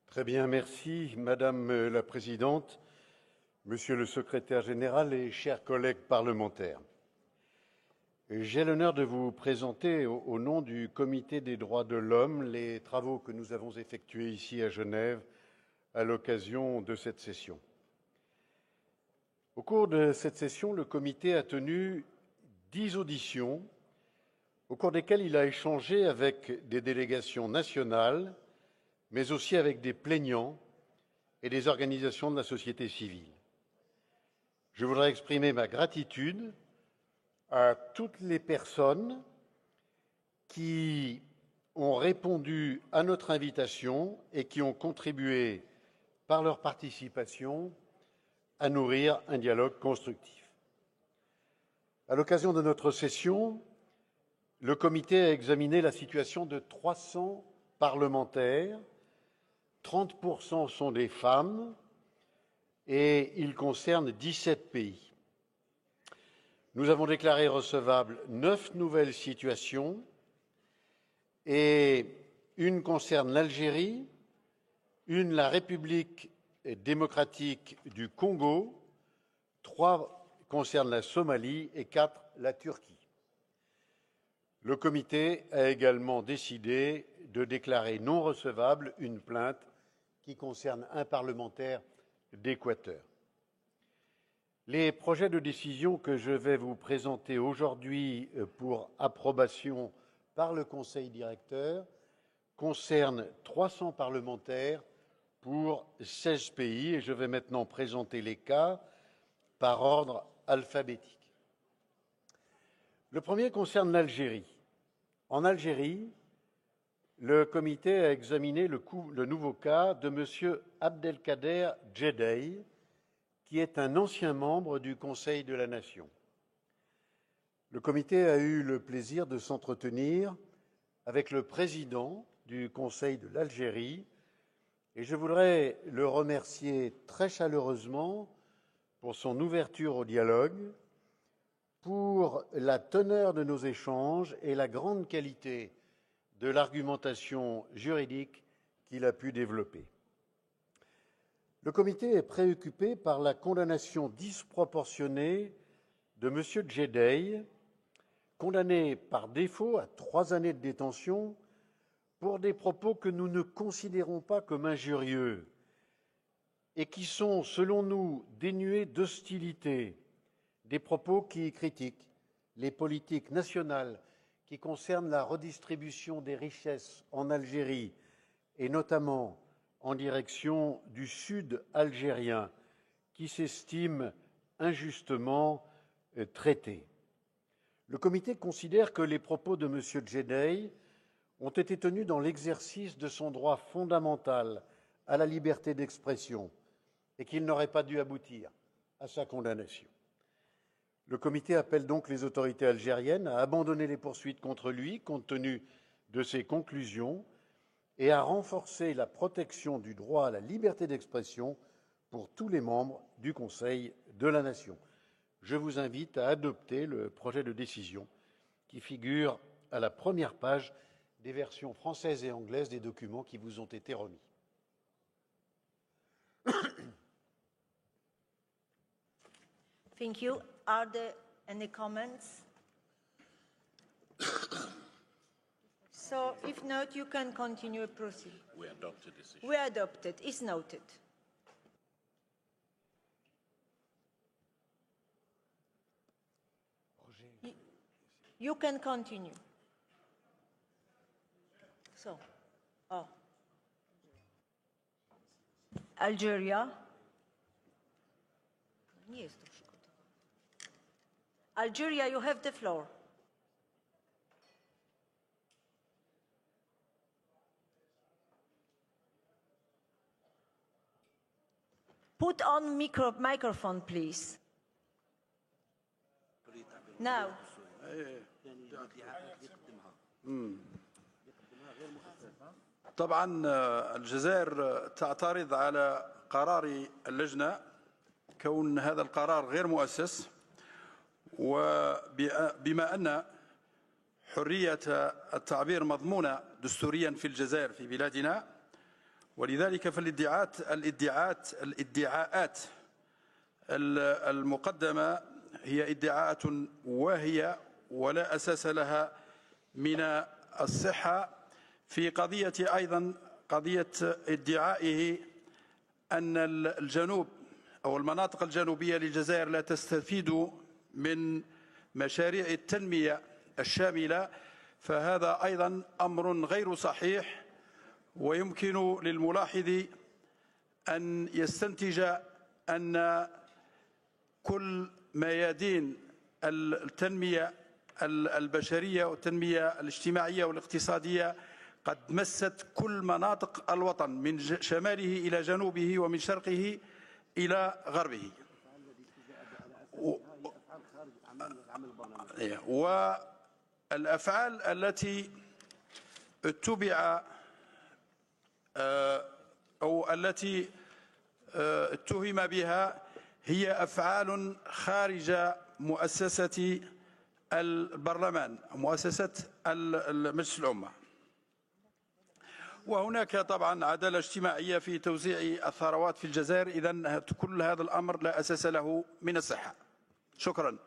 Très bien, merci Madame la Présidente, Monsieur le Secrétaire général et chers collègues parlementaires. J'ai l'honneur de vous présenter au nom du Comité des droits de l'homme les travaux que nous avons effectués ici à Genève à l'occasion de cette session. Au cours de cette session, le Comité a tenu 10 auditions au cours desquelles il a échangé avec des délégations nationales, mais aussi avec des plaignants et des organisations de la société civile. Je voudrais exprimer ma gratitude à toutes les personnes qui ont répondu à notre invitation et qui ont contribué par leur participation à nourrir un dialogue constructif. À l'occasion de notre session, le Comité a examiné la situation de 300 parlementaires, 30% sont des femmes et ils concernent 17 pays. Nous avons déclaré recevables 9 nouvelles situations et une concerne l'Algérie, une la République démocratique du Congo, 3 concernent la Somalie et 4 la Turquie. Le Comité a également décidé de déclarer non recevable une plainte qui concerne un parlementaire d'Équateur. Les projets de décision que je vais vous présenter aujourd'hui pour approbation par le Conseil directeur concernent 300 parlementaires pour 16 pays et je vais maintenant présenter les cas par ordre alphabétique. Le premier concerne l'Algérie. En Algérie, le Comité a examiné le nouveau cas de M. Abdelkader Djedei, qui est un ancien membre du Conseil de la Nation. Le Comité a eu le plaisir de s'entretenir avec le président du Conseil de l'Algérie et je voudrais le remercier très chaleureusement pour son ouverture au dialogue, pour la teneur de nos échanges et la grande qualité de l'argumentation juridique qu'il a pu développer. Le Comité est préoccupé par la condamnation disproportionnée de M. Djedei, condamné par défaut à 3 années de détention pour des propos que nous ne considérons pas comme injurieux et qui sont, selon nous, dénués d'hostilité, des propos qui critiquent les politiques nationales qui concernent la redistribution des richesses en Algérie et notamment en direction du sud algérien qui s'estime injustement traité. Le Comité considère que les propos de M. Djedei ont été tenus dans l'exercice de son droit fondamental à la liberté d'expression et qu'ils n'auraient pas dû aboutir à sa condamnation. Le Comité appelle donc les autorités algériennes à abandonner les poursuites contre lui compte tenu de ses conclusions et à renforcer la protection du droit à la liberté d'expression pour tous les membres du Conseil de la Nation. Je vous invite à adopter le projet de décision qui figure à la première page des versions françaises et anglaises des documents qui vous ont été remis. Thank you. Are there any comments? So, if not, you can continue a proceed. We adopted this issue. We adopted. It's noted. You can continue. So, Algeria. Algeria, you have the floor. Put on microphone, please. Now. طبعا الجزائر تعترض على قرار اللجنة كون هذا القرار غير مؤسس وبما أن حرية التعبير مضمونة دستوريا في الجزائر في بلادنا ولذلك الادعاءات المقدمة هي ادعاءات واهية ولا أساس لها من الصحة. في قضية أيضا قضية ادعائه أن الجنوب أو المناطق الجنوبية للجزائر لا تستفيد من مشاريع التنمية الشاملة، فهذا أيضا أمر غير صحيح، ويمكن للملاحظ أن يستنتج أن كل ميادين التنمية البشرية والتنمية الاجتماعية والاقتصادية قد مست كل مناطق الوطن من شماله إلى جنوبه ومن شرقه إلى غربه. والأفعال التي اتبع أو التي اتهم بها هي أفعال خارج مؤسسة البرلمان، مؤسسة مجلس الأمة. وهناك طبعا عدالة اجتماعية في توزيع الثروات في الجزائر. إذن كل هذا الأمر لا أساس له من الصحة. شكرا.